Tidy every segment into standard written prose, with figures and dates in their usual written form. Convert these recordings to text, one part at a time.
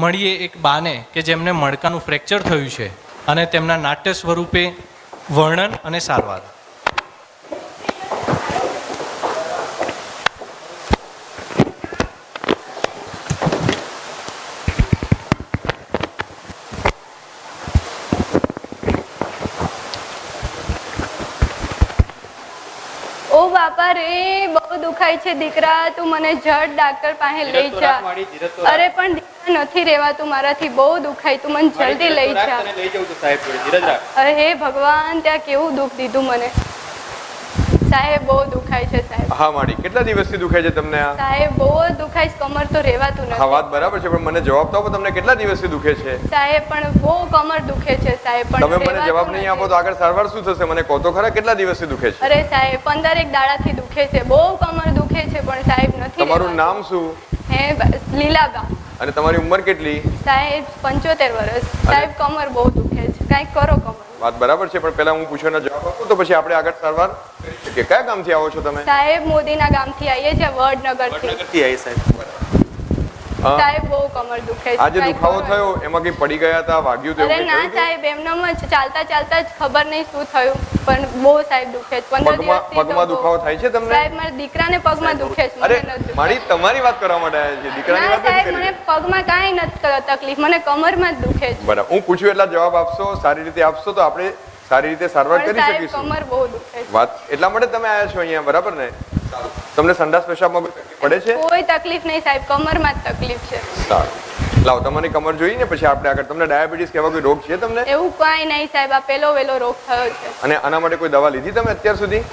મળીએ એક બાને કે જેમને મણકાનું ફ્રેક્ચર થયું છે અને તેમના નાટ્ય સ્વરૂપે વર્ણન અને સારવાર. ઓ બાપા રે, બહુ દુખાય છે દીકરા, તું મને જડ ડાક્ટર પાસે લઈ જા. અરે પણ દીકરા નથી રહેવાતું મારાથી, બહુ દુખાય, તું મને જલ્દી લઈ જા. અરે હે ભગવાન, ત્યાં કેવું દુઃખ દીધું મને. સાહેબ બહુ દુખાય છે સાહેબ. હા માડી, કેટલા દિવસથી દુખાય છે તમને આ? સાહેબ બહુ દુખાય છે, કમર તો રહેવાતું નથી. હા વાત બરાબર છે, પણ મને જવાબ તો આપો, તમને કેટલા દિવસથી દુખે છે? સાહેબ પણ બહુ કમર દુખે છે સાહેબ. પણ તમે મને જવાબ નહીં આપો તો આગળ સારવાર શું થશે? મને કહો તો ખરા, કેટલા દિવસથી દુખે છે? અરે સાહેબ 15 દાડાથી દુખે છે, બહુ કમર દુખે છે, પણ સાહેબ નથી. તમારું નામ શું? હે લીલાબા. અને તમારી ઉંમર કેટલી? સાહેબ 75 વર્ષ. સાહેબ કમર બહુ દુખે છે, કંઈક કરો કમર. વાત બરાબર છે, પણ પહેલા હું પૂછવાનો જવાબ આપું તો પછી આપણે આગળ સારવાર કરી શકીએ. કયા ગામથી આવો છો તમે? સાહેબ મોદીના ગામથી આવીએ છીએ, વડનગરથી. સાહેબ બહુ કમર દુખે છે. આજે દુખાવો થયો એમાં કઈ પડી ગયા હતા, વાગ્યું તો? અરે ના સાહેબ, એમનેમ જ ચાલતા ચાલતા જ ખબર નહીં શું થયું, પણ બહુ સાહેબ દુખે છે. 15 દિવસથી પગમાં દુખાવો થાય છે તમને? સાહેબ મારા દીકરાને પગમાં દુખે છે. અરે મારી તમારી વાત કરવા માટે આવ્યા છે, દીકરાની વાત નથી કરી. મને પગમાં કાંઈ નથી તકલીફ, મને કમરમાં જ દુખે છે. બરાબર, હું પૂછ્યું એટલા જવાબ આપશો, સારી રીતે આપશો તો આપણે સારી રીતે સારવાર કરી શકીશું. કમર બહુ દુખે છે. વાત એટલા માટે તમે આવ્યા છો અહીંયા, બરાબર ને? તમને સંડાસ પેશાબમાં પડે છે? કોઈ તકલીફ નહીં સાહેબ, કમરમાં જ તકલીફ છે. સારું, લાવો તમારી કમર જોઈએ ને પછી આપણે આગળ. તમને ડાયાબિટીસ કેવા કોઈ રોગ છે તમને? એવું કાંઈ નહીં સાહેબ, આ પેલો વેલો રોગ થયો છે. અને આના માટે કોઈ દવા લીધી તમે અત્યાર સુધી?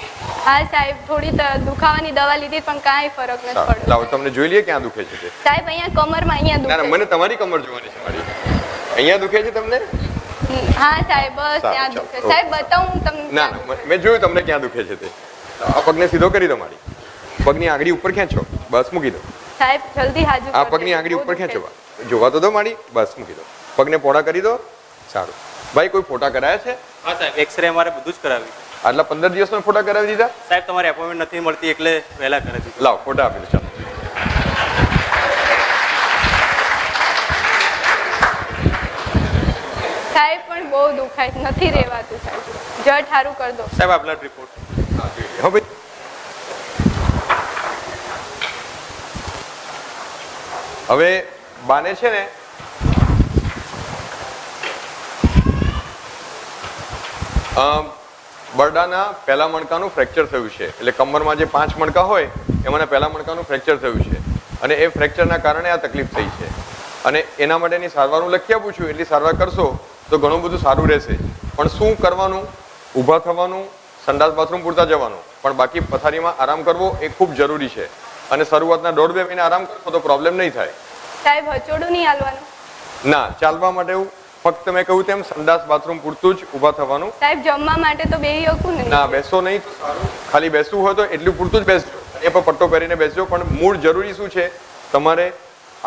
હા સાહેબ, થોડી દુખાવાની દવા લીધી પણ કાંઈ ફરક નથી પડ્યો. લાવો તમને જોઈ લઈએ ક્યાં દુખે છે તે. સાહેબ અહીંયા કમરમાં, અહીંયા દુખે. ના મને તમારી કમર જોવાની છે મારી. અહીંયા દુખે છે તમને? હા સાહેબ, બસ ત્યાં દુખે. સાહેબ બતાવું તમને? ના મેં જોયું તમને ક્યાં દુખે છે તે. આ પગને સીધો કરી દો મારી. પગની આંગળી ઉપર ખેંચો, બસ મૂકી દો. સાહેબ જલ્દી હાજર. આ પગની આંગળી ઉપર ખેંચો, જોવા તો દો મારી, બસ મૂકી દો. પગને પોળા કરી દો. સારું ભાઈ, કોઈ ફોટા કરાયા છે? હા સાહેબ, એક્સરે અમારે બધું જ કરાવ્યું. આટલા 15 દિવસમાં ફોટા કરાવી દીધા? સાહેબ તમારી એપોઇન્ટમેન્ટ નથી મળતી એટલે વહેલા કરી દીધું. લાવ ફોટા આપી દો. ચાલો સાહેબ પણ બહુ દુખાય, નથી રહેવાતું સાહેબ. જડ સારું કરી દો સાહેબ. આ બ્લડ રિપોર્ટ. હા ભાઈ, હવે બાને છે ને બરડાના પહેલા મણકાનું ફ્રેક્ચર થયું છે. એટલે કમરમાં જે 5 મણકા હોય એમાંના પહેલા મણકાનું ફ્રેક્ચર થયું છે અને એ ફ્રેક્ચરના કારણે આ તકલીફ થઈ છે. અને એના માટેની સારવાર હું લખી આપું છું, એટલી સારવાર કરશો તો ઘણું બધું સારું રહેશે. પણ શું કરવાનું? ઊભા થવાનું, સંડાસ બાથરૂમ પૂરતા જવાનું, પણ બાકી પથારીમાં આરામ કરવો એ ખૂબ જરૂરી છે. અને શરૂઆતના 1.5-2 મહિના આરામ કરશો તો પ્રોબ્લેમ નહીં થાય. સાહેબ હચોડું નહીં હાલવાનું? ના, ચાલવા માટે એવું ફક્ત મેં કહ્યું તેમ સંડાસ બાથરૂમ પૂરતું જ ઊભા થવાનું. સાહેબ જમવા માટે તો બેહી શકું ને? ના, બેસો નહીં તો સારું. ખાલી બેસવું હોય તો એટલું પૂરતું જ બેસજો. એ પર પટ્ટો પહેરીને બેસજો. પણ મૂળ જરૂરી શું છે? તમારે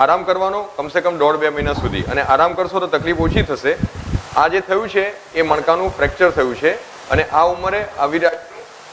આરામ કરવાનો કમસે કમ 1.5-2 મહિના સુધી. અને આરામ કરશો તો તકલીફ ઓછી થશે. આ જે થયું છે એ મણકાનું ફ્રેક્ચર થયું છે અને આ ઉંમરે આવી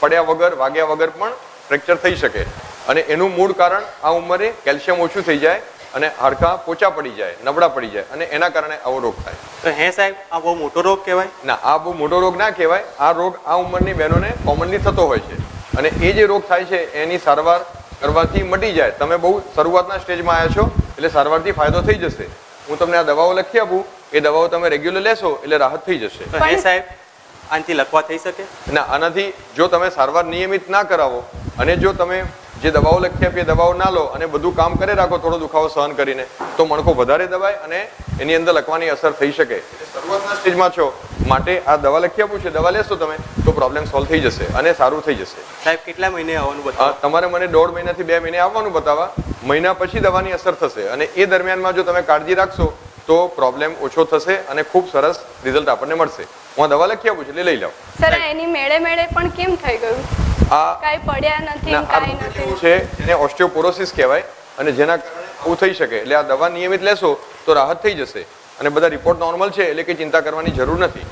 પડ્યા વગર, વાગ્યા વગર પણ ફ્રેક્ચર થઈ શકે. અને એનું મૂળ કારણ આ ઉંમરે કેલ્શિયમ ઓછું થઈ જાય અને હાડકાં પોચા પડી જાય, નબળા પડી જાય અને એના કારણે આવો રોગ થાય. તો હે સાહેબ, આ બહુ મોટો રોગ કહેવાય? ના, આ બહુ મોટો રોગ ના કહેવાય. આ રોગ આ ઉંમરની બહેનોને કોમનલી થતો હોય છે અને એ જે રોગ થાય છે એની સારવાર કરવાથી મટી જાય. તમે બહુ શરૂઆતના સ્ટેજમાં આવ્યા છો એટલે સારવારથી ફાયદો થઈ જશે. હું તમને આ દવાઓ લખી આપું, એ દવાઓ તમે રેગ્યુલર લેશો એટલે રાહત થઈ જશે. તો હે સાહેબ, આનાથી લખવા થઈ શકે? ના, આનાથી જો તમે સારવાર નિયમિત ના કરાવો અને જો તમે જે દવાઓ લખી આપી એ દવાઓ ના લો અને બધું કામ કરે રાખો થોડો દુખાવો સહન કરીને, તો મણકો વધારે દબાય અને એની અંદર લખવાની અસર થઈ શકે. શરૂઆતના સ્ટેજમાં છો માટે આ દવા લખી આપું છે, દવા લેશો તમે તો પ્રોબ્લેમ સોલ્વ થઈ જશે અને સારું થઈ જશે. સાહેબ કેટલા મહિને આવવાનું બતાવો? તમારે મને 1.5 મહિનાથી 2 મહિને આવવાનું બતાવવા. મહિના પછી દવાની અસર થશે અને એ દરમિયાનમાં જો તમે કાળજી રાખશો તો પ્રોબ્લેમ ઓછો થશે અને ખૂબ સરસ રિઝલ્ટ આપણને મળશે. હું દવા લખી આપું છું, એટલે લઈ લો. સર એની મેળે મેળે પણ કેમ થઈ ગયું? આ કાઈ પડ્યા નથી, કાઈ નથી છે, એને ઓસ્ટિયોપોરોસિસ કહેવાય અને જેના કારણે આવું થઈ શકે. એટલે આ દવા નિયમિત લેશો તો રાહત થઈ જશે અને બધા રિપોર્ટ નોર્મલ છે એટલે કંઈ ચિંતા કરવાની જરૂર નથી.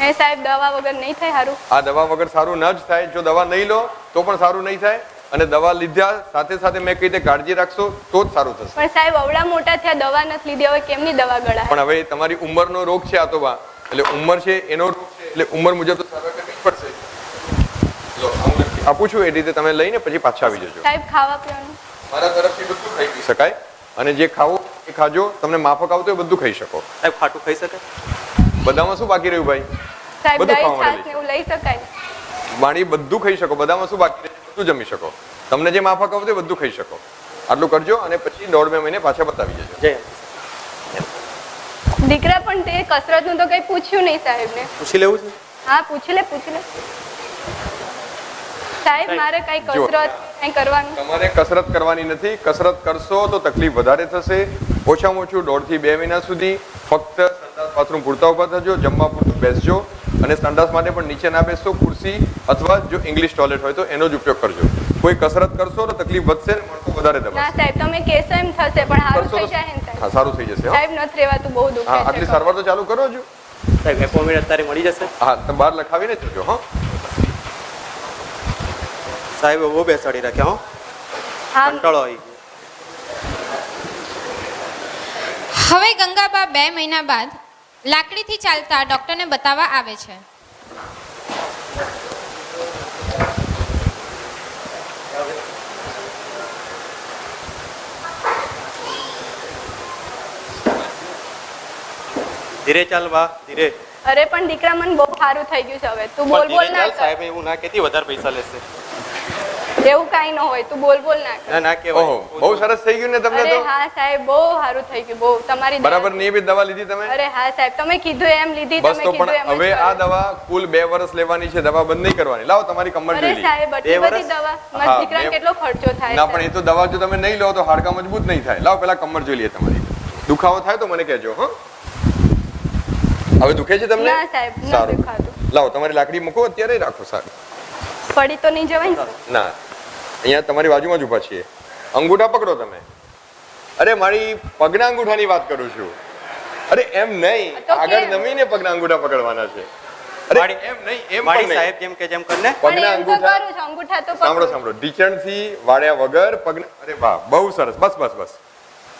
હે સાહેબ, દવા વગર નહીં થાય સારું? આ દવા વગર સારું ન જ થાય. જો દવા નહીં લો તો પણ સારું નહીં થાય અને દવા લીધા સાથે સાથે મેં કહી રીતે કાળજી રાખશો તો જ સારું થશે. પણ સાહેબ અવડા મોટા થયા દવા નથી લીધી, હવે કેમની દવા ગળાય? પણ હવે તમારી ઉંમરનો રોગ છે આ તો બા, એટલે ઉંમર છે એનો રોગ છે એટલે ઉંમર મુજબ તો સારવાર કરવી જ પડશે. લો હું આપું છું એ રીતે તમે લઈને પછી પાછા આવી જજો. સાહેબ ખાવા પીવાનું મારા તરફથી બધું ખાઈ પી શકાય અને જે ખાવું એ ખાજો. તમને માફક આવતું હોય બધું ખાઈ શકો. સાહેબ ખાટું ખાઈ શકે? બધામાં શું બાકી રહ્યું ભાઈ? સાહેબ બધું દહીં ખાવા છાશ મળે ને એવું લઈ શકાય? વાણી બધું ખાઈ શકો. બધામાં શું બાકી રહ્યું? બધું જમી શકો. તમને જે માફક આવતું હોય બધું ખાઈ શકો. આટલું કરજો અને પછી 1.5-2 મહિને પાછા બતાવી જજો. જય દીકરા પણ તે કસરતનું તો કઈ પૂછ્યું નહીં સાહેબ ને. પૂછી લેવું છે? હા પૂછી લે સાહેબ. મારે કઈ જો. કસરત કઈ કરવાનું? તમારે કસરત કરવાની નથી. કસરત કરશો તો તકલીફ વધારે થશે. ઓછામાં ઓછું 1.5 થી 2 મહિના સુધી ફક્ત સંડાસ બાથરૂમ પૂરતા ઉભા થજો, જમવા પૂરતું બેસજો અને સંડાસ માટે પણ નીચે ના બેસશો. ખુરશી અથવા જો ઇંગ્લિશ ટોયલેટ હોય તો એનો જ ઉપયોગ કરજો. કોઈ કસરત કરશો તો તકલીફ વધશે ને મળતો વધારે ના દબાશે. સાહેબ તમે કહેશો એમ થશે પણ સારું કરશો થઈ તો- જાય ને સાહેબ. હા સારું થઈ જશે. હા સાહેબ નથી રહેવાતું, બહુ દુખે હા, આટલી છે. સારવાર તો ચાલુ કરો છો. સાહેબ એપોઇન્ટમેન્ટ અત્યારે મળી જશે? હા તમે બહાર લખાવીને જ જજો. હા સાહેબ બહુ બેસાડી રાખ્યા હો, હા કંટાળો આવી ગયો. હવે ગંગાબા 2 મહિના બાદ લાકડીથી ચાલતા ડોક્ટરને બતાવવા આવે છે. ધીરે ચાલ બા, ધીરે. અરે પણ દીકરા મને બહુ સારું થઈ ગયું છે હવે. તું બોલ પણ બોલ ધીરે ના ચાલ, કર. સાહેબ એવું ના કહેતી વધારે પૈસા લેશે. એવું કાઈ ન હોય, તું બોલ બોલ ના કર. ના ના ઓહો કહેવાય. બહુ સરસ થઈ ગયું ને તમને અરે તો. હા સાહેબ બહુ સારું થઈ ગયું, બહુ તમારી દયા. બરાબર નિયમિત દવા લીધી તમે? અરે હા સાહેબ તમે કીધું એમ લીધી, બસ તમે તો કીધું પણ એમ જ હવે આ કરું. દવા કુલ 2 વર્ષ લેવાની છે. દવા બંધ નહીં કરવાની. લાવો તમારી કમર અરે જોઈ લઈએ. સાહેબ આટલી 2 બધી વર્ષ? દવા હા, મારા દીકરાને 2 કેટલો ખર્ચો થાય ના છે. પણ એ તો દવા જો તમે નહીં લો તો હાડકા મજબૂત નહીં થાય. લાવો પેલા કમર જોઈ લઈએ તમારી. દુખાવો થાય તો મને કહેજો. હા હવે દુખે છે તમને? ના સાહેબ નથી સારું. દુખાતું. લાવો તમારી લાકડી મૂકો અત્યારે રાખો. સારું પડી તો નહીં જવાય ને? ના અહીંયા તમારી બાજુમાં જ ઊભા છીએ. અંગૂઠા પકડો તમે. અરે મારી પગના અંગૂઠાની વાત કરું છું. અરે એમ નહીં, તો આગળ કેમ? નમીને પગના અંગૂઠા પકડવાના છે. અરે મારી- એમ નહીં, એમ મારી પણ નહીં. સાહેબ જેમ કે જેમ કરને. પણ પગના એમ તો અંગૂઠા કરું છું, અંગૂઠા તો સાંભળો પકડું. સાંભળો ઢીચણથી વાળ્યા વગર પગના. અરે વાહ બહુ સરસ. બસ બસ બસ.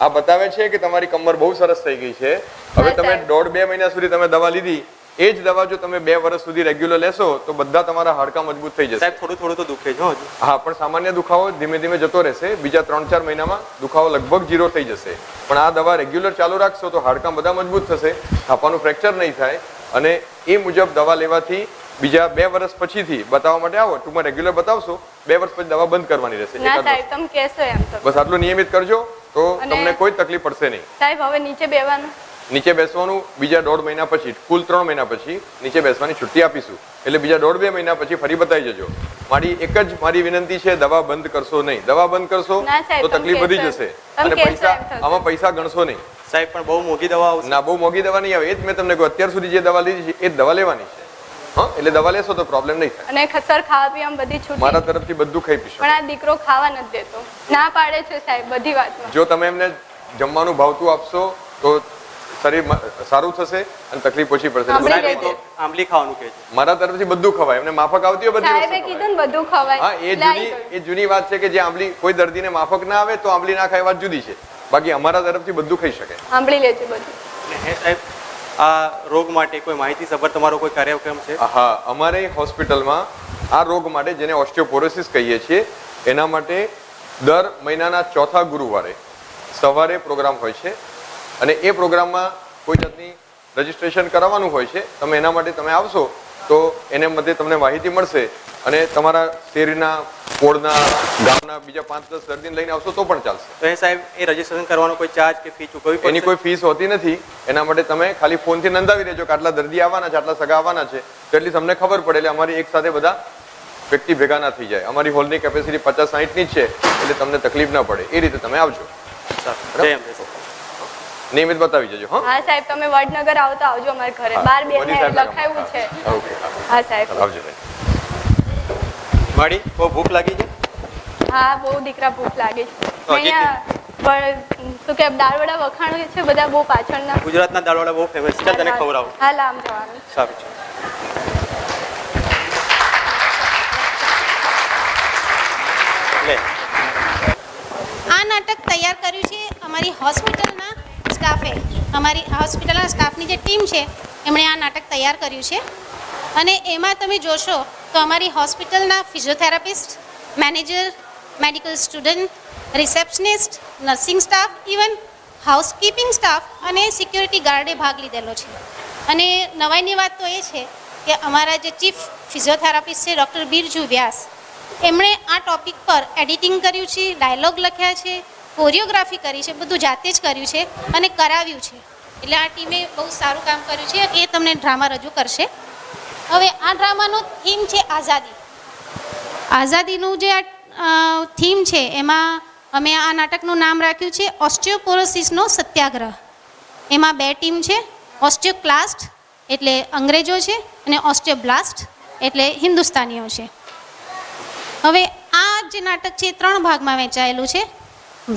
આ બતાવે છે કે તમારી કમર બહુ સરસ થઈ ગઈ છે. હવે હા, તમે સાહેબ. 1.5-2 મહિના સુધી તમે દવા લીધી. એ જ દવા જો તમે 2 વર્ષ સુધી રેગ્યુલર લેશો તો બધા તમારા હાડકા મજબૂત થઈ જશે. સાહેબ થોડું થોડું તો દુખે છે હો હજુ. હા પણ સામાન્ય દુખાવો ધીમે ધીમે જતો રહેશે. બીજા 3-4 મહિનામાં દુખાવો લગભગ 0 થઈ જશે. પણ આ દવા રેગ્યુલર ચાલુ રાખશો તો હાડકા બધા મજબૂત થશે, થાપાનું ફ્રેક્ચર નહીં થાય અને એ મુજબ દવા લેવાથી બીજા 2 વર્ષ પછીથી બતાવવા માટે આવો. ટૂંકમાં રેગ્યુલર બતાવશો, 2 વર્ષ પછી દવા બંધ કરવાની રહેશે. ના એકાદ સાહેબ તમે કહેશો એમ તો. વર્ષ. બસ આટલું નિયમિત કરજો તો અને- તમને કોઈ તકલીફ પડશે નહીં. સાહેબ હવે નીચે બેવાનું? નીચે બેસવાનું બીજા 1.5 મહિના પછી, કુલ 3 મહિના પછી નીચે બેસવાની છુટ્ટી આપીશું. એટલે બીજા 1.5-2 મહિના પછી ફરી બતાવી જજો. મારી એક જ મારી વિનંતી છે, દવા બંધ કરશો નહીં. દવા બંધ કરશો ના સાહેબ, તો તમે તકલીફ વધી કહેશો. જશે તમે અને કહેશો પૈસા એમ થશે. આમાં પૈસા ગણશો નહીં. સાહેબ પણ બહુ મોંઘી દવા આવશે. ના બહુ મોંઘી દવા નહીં આવે. એ જ મેં તમને કહ્યું અત્યાર સુધી જે દવા લીધી છે એ જ દવા લેવાની છે. હા એટલે દવા લેશો તો પ્રોબ્લેમ નહીં થાય. અને સર ખાવા પીવામાં બધી છૂટી. મારા તરફથી બધું ખાઈ પીશો. પણ આ દીકરો ખાવા નથી દેતો, ના પાડે છે સાહેબ બધી વાતમાં. જો તમે એમને જમવાનું ભાવતું આપશો તો શરીર સારું થશે અને તકલીફ ઓછી પડશે. આંબલી એટલે સાહેબ એ તો આંબલી ખાવાનું કહે છે. મારા તરફથી બધું ખવાય. એમને માફક આવતી હોય બધી સાહેબે વસ્તુ ખવાય. કીધું ને બધું ખવાય. હા એ એટલે આવી જૂની ગયું. એ જૂની વાત છે કે જે આંબલી કોઈ દર્દીને માફક ના આવે તો આંબલી ના ખાય વાત જુદી છે. બાકી અમારા તરફથી બધું ખાઈ શકે. સાંભળી લેજો બધું. અને હે સાહેબ આ રોગ માટે કોઈ માહિતી સભર તમારો કોઈ કાર્યક્રમ છે? હા અમારે હોસ્પિટલમાં આ રોગ માટે જેને ઓસ્ટિયોપોરોસિસ કહીએ છીએ એના માટે દર મહિનાના ચોથા ગુરુવારે સવારે પ્રોગ્રામ હોય છે અને એ પ્રોગ્રામમાં કોઈ જાતની રજીસ્ટ્રેશન કરાવવાનું હોય છે. તમે એના માટે તમે આવશો તો એને મધ્યે તમને માહિતી મળશે અને તમારા શેરીના કોળના ગામના બીજા 5-10 દર્દીને લઈને આવશો તો પણ ચાલશે. તો એ સાહેબ એ રજીસ્ટ્રેશન કરવાનો કોઈ ચાર્જ કે ફી ચૂકવવી પડશે? એની કોઈ ફીસ હોતી નથી. એના માટે તમે ખાલી ફોનથી નોંધાવી દેજો કે આટલા દર્દી આવવાના છે, આટલા સગા આવવાના છે, તો એટલી તમને ખબર પડે. એટલે અમારી એક સાથે બધા વ્યક્તિ ભેગા ના થઈ જાય. અમારી હોલની કેપેસિટી 50-60 ની જ છે એટલે તમને તકલીફ ના પડે. એ રીતે તમે આવજો. સારું. જય અંબે. નિયમિત બતાવી જજો. હા હા સાહેબ તમે વડનગર આવતા આવજો અમારા ઘરે. હા, 12 બેન વડી સાહેબ લખાયું છે. ઓકે હા સાહેબ. આવજો ભાઈ. માડી બહુ ભૂખ લાગી છે? હા બહુ દીકરા ભૂખ લાગે છે. તો હજી અહીંયા શું કે દાળવડા વખાણ છે બધા બહુ પાછળના. ગુજરાતના દાળવાળા બહુ ફેમસ છે. ચાલ તને ખવડાવું. હા લામ જવાનું. સારું છે. આ નાટક તૈયાર કર્યું છે અમારી હોસ્પિટલના સ્ટાફે. અમારી હોસ્પિટલના સ્ટાફની જે ટીમ છે એમણે આ નાટક તૈયાર કર્યું છે. અને એમાં તમે જોશો તો અમારી હોસ્પિટલના physiotherapist, manager, medical student, receptionist, nursing staff, even housekeeping staff અને સિક્યોરિટી ગાર્ડે ભાગ લીધેલો છે. અને નવાઈની વાત તો એ છે કે અમારા જે ચીફ ફિઝિયોથેરાપિસ્ટ છે ડૉક્ટર બિરજુ વ્યાસ, એમણે આ ટૉપિક પર એડિટિંગ કર્યું છે, ડાયલોગ લખ્યા છે, કોરિયોગ્રાફી કરી છે, બધું જાતે જ કર્યું છે અને કરાવ્યું છે. એટલે આ ટીમે બહુ સારું કામ કર્યું છે. એ તમને ડ્રામા રજૂ કરશે. હવે આ ડ્રામાનો થીમ છે આઝાદી. આઝાદીનું જે આ થીમ છે એમાં અમે આ નાટકનું નામ રાખ્યું છે ઓસ્ટિયોપોરોસિસનો સત્યાગ્રહ. એમાં બે ટીમ છે, ઓસ્ટિયોક્લાસ્ટ એટલે અંગ્રેજો છે અને ઓસ્ટિયોબ્લાસ્ટ એટલે હિન્દુસ્તાનીઓ છે. હવે આ જે નાટક છે એ 3 ભાગમાં વહેંચાયેલું છે.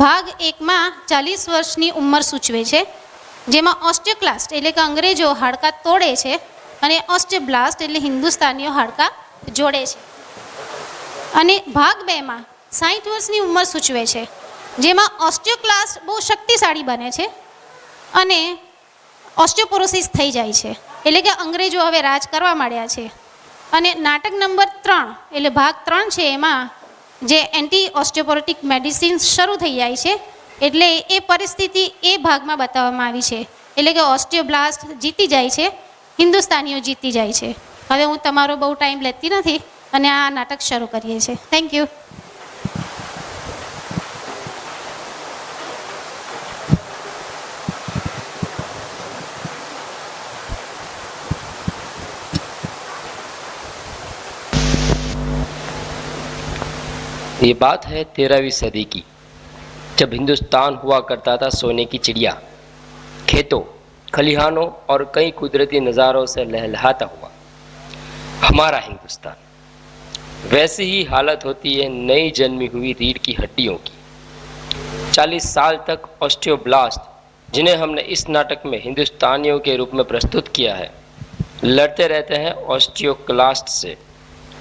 ભાગ 1માં 40 વર્ષની ઉંમર સૂચવે છે, જેમાં ઓસ્ટિયોક્લાસ્ટ એટલે કે અંગ્રેજો હાડકાં તોડે છે અને ઓસ્ટિયોબ્લાસ્ટ એટલે હિન્દુસ્તાનીઓ હાડકાં જોડે છે. અને ભાગ 2માં 60 વર્ષની ઉંમર સૂચવે છે, જેમાં ઓસ્ટિયોક્લાસ્ટ બહુ શક્તિશાળી બને છે અને ઓસ્ટિયોપોરોસિસ થઈ જાય છે. એટલે કે અંગ્રેજો હવે રાજ કરવા માંડ્યા છે. અને નાટક નંબર 3 એટલે ભાગ 3 છે, એમાં જે એન્ટી ઓસ્ટિયોપોરોટિક મેડિસિન શરૂ થઈ જાય છે. એટલે એ પરિસ્થિતિ એ ભાગમાં બતાવવામાં આવી છે. એટલે કે ઓસ્ટિયોબ્લાસ્ટ જીતી જાય છે, હિન્દુસ્તાનીઓ જીતી જાય છે. હવે હું તમારો બહુ ટાઈમ લેતી નથી અને આ નાટક શરૂ કરીએ છીએ. Thank you. ये बात है 13वीं सदी की, जब हिंदुस्तान हुआ करता था सोने की चिड़िया, खेतों, खलिहानों और कई कुदरती नज़ारों से लहलहाता हुआ हमारा हिंदुस्तान। वैसी ही हालत होती है नई जन्मी हुई रीढ़ की हड्डियों की। 40 साल तक ऑस्टियोब्लास्ट, जिन्हें हमने इस नाटक में हिंदुस्तानियों के रूप में प्रस्तुत किया है, लड़ते रहते हैं ऑस्टियोक्लास्ट से,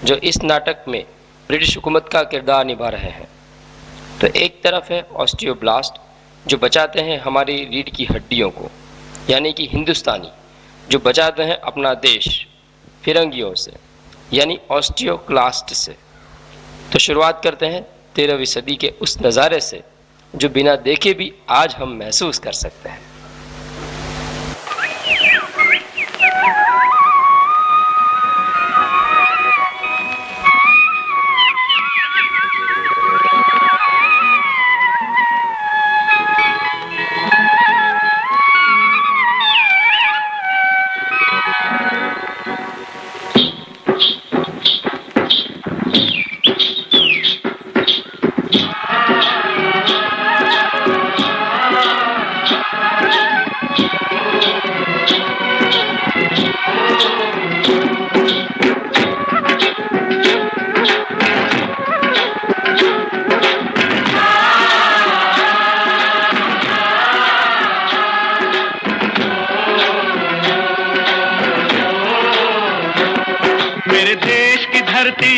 जो इस नाटक में ब्रिटिश हुकूमत का किरदार निभा रहे हैं। तो एक तरफ है ऑस्टियोब्लास्ट, जो बचाते हैं हमारी रीढ़ की हड्डियों को, यानी कि हिंदुस्तानी, जो बचाते हैं अपना देश फिरंगियों से, यानी ऑस्टियोक्लास्ट से। तो शुरुआत करते हैं 13वीं सदी के उस नज़ारे से, जो बिना देखे भी आज हम महसूस कर सकते हैं। मेरे देश की धरती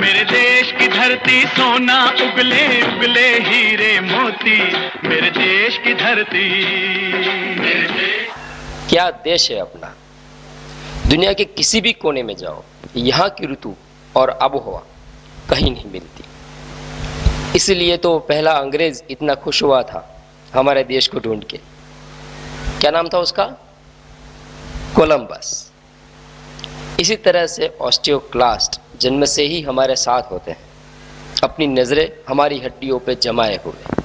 मेरे देश की धरती सोना उगले उगले हीरे मोती, मेरे देश की धरती। क्या देश है अपना। दुनिया के किसी भी कोने में जाओ, यहाँ की ऋतु और आबोहवा कहीं नहीं मिलती। इसलिए तो पहला अंग्रेज इतना खुश हुआ था हमारे देश को ढूंढ के। क्या नाम था उसका? कोलंबस। इसी तरह से ऑस्टियोक्लास्ट जन्म से ही हमारे साथ होते हैं, अपनी नजरें हमारी हड्डियों पे जमाए हुए।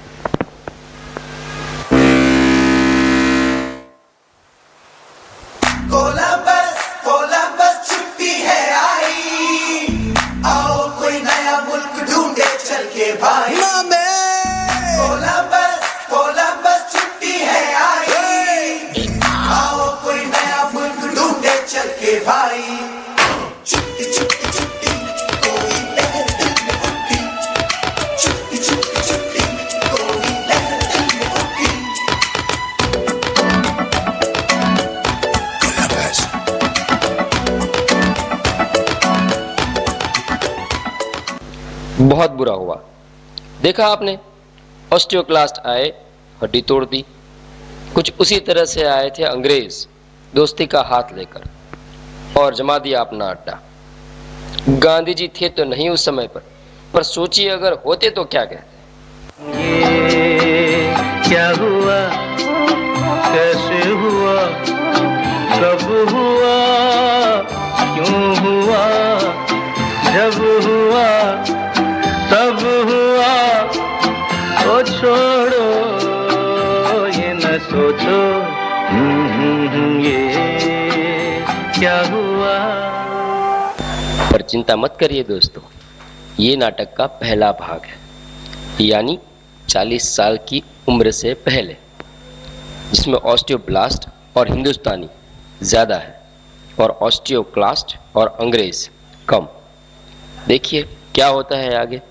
कोलंबस छुट्टी है आई, आओ कोई नया मुल्क ढूंढे चल के भाई। कोलंबस छुट्टी है आई, आओ कोई नया मुल्क ढूंढे चल के भाई। छुट्टी छुट्टी छुट्टी कोई लहर दिल में उठी, छुट्टी छुट्टी छुट्टी बहुत बुरा हुआ। देखा आपने, ऑस्टियोक्लास्ट आए, हड्डी तोड़ दी। कुछ उसी तरह से आए थे अंग्रेज, दोस्ती का हाथ लेकर, और जमा दिया अपना अड्डा। गांधी जी थे तो नहीं उस समय पर सोचिए अगर होते तो क्या कहते। ये क्या हुआ, कैसे हुआ, कब हुआ, क्यों हुआ, जब हुआ तब हुआ, ओ छोड़ो ये न सोचो, ये क्या हुआ। पर चिंता मत करिए दोस्तों, ये नाटक का पहला भाग है, यानी 40 साल की उम्र से पहले, जिसमें ऑस्टियोब्लास्ट और हिंदुस्तानी ज़्यादा है और ऑस्टियोक्लास्ट और अंग्रेज कम। देखिए क्या होता है आगे।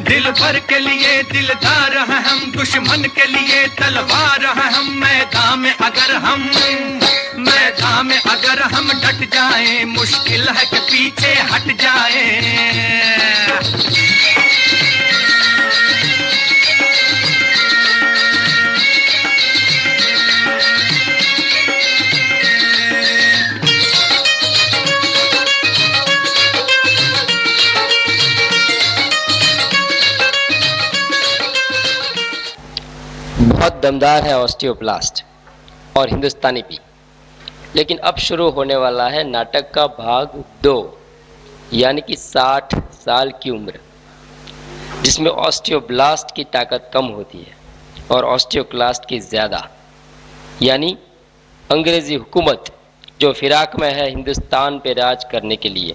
दिल भर के लिए दिलदार हैं हम, दुश्मन के लिए तलवार हैं हम। मैदान में अगर हम डट जाएं, मुश्किल है कि पीछे हट जाएं। बहुत दमदार है ऑस्टियोब्लास्ट और हिंदुस्तानी भी। लेकिन अब शुरू होने वाला है नाटक का भाग 2, यानी कि 60 साल की उम्र, जिसमें ऑस्टियोब्लास्ट की ताकत कम होती है और ऑस्टियोक्लास्ट की ज़्यादा, यानी अंग्रेज़ी हुकूमत जो फिराक में है हिंदुस्तान पे राज करने के लिए,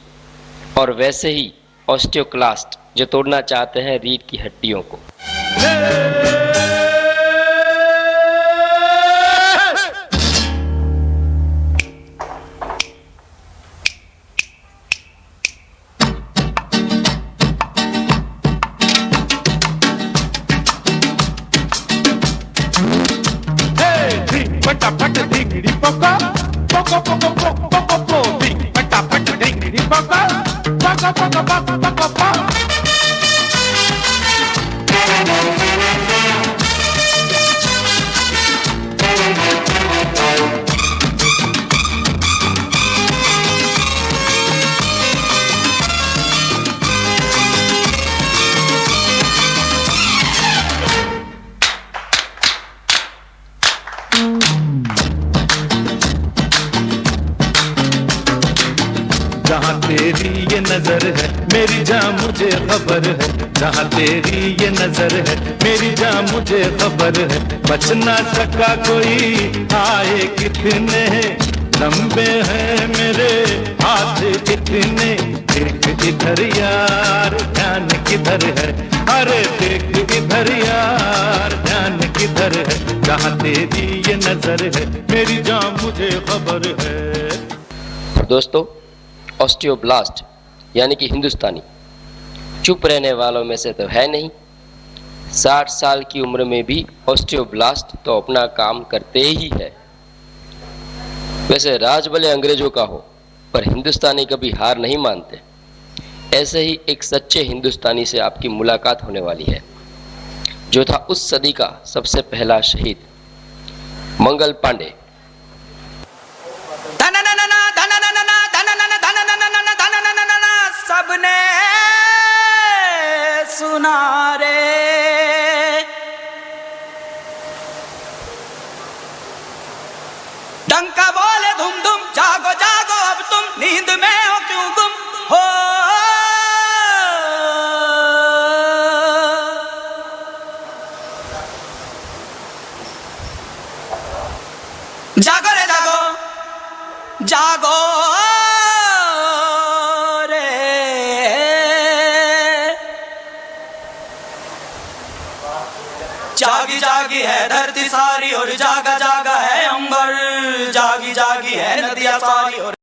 और वैसे ही ऑस्टियोक्लास्ट जो तोड़ना चाहते हैं रीढ़ की हड्डियों को। फटाफट ढिंगड़ी पका, पका पका पका पका पो, फटाफट ढिंगड़ी पका, पका पका पका पका पा। जहाँ तेरी ये नजर है मेरी जान मुझे खबर है, जहाँ तेरी ये नजर है मेरी जान मुझे खबर है। बच ना सका कोई, आए कितने लंबे हैं मेरे हाथ कितने। देख इधर यार ध्यान किधर है, अरे देख इधर यार ध्यान किधर है। जहाँ तेरी ये नजर है मेरी जान मुझे खबर है। दोस्तों, ऑस्टियोब्लास्ट यानी कि हिंदुस्तानी चुप रहने वालों में से तो है नहीं। 60 साल की उम्र में भी ऑस्टियोब्लास्ट तो अपना काम करते ही है। वैसे राज भले अंग्रेजों का हो, पर हिंदुस्तानी कभी हार नहीं मानते। ऐसे ही एक सच्चे हिंदुस्तानी से आपकी मुलाकात होने वाली है, जो था उस सदी का सबसे पहला शहीद, मंगल पांडे। सबने सुना रे, डंका बोले धुम धुम, जागो जागो अब तुम, नींद में हो क्यों गुम हो। जागो रे जागो, जागो जागी जागी है धरती सारी और जागा जागा है अंबर, जागी जागी है नदियां सारी और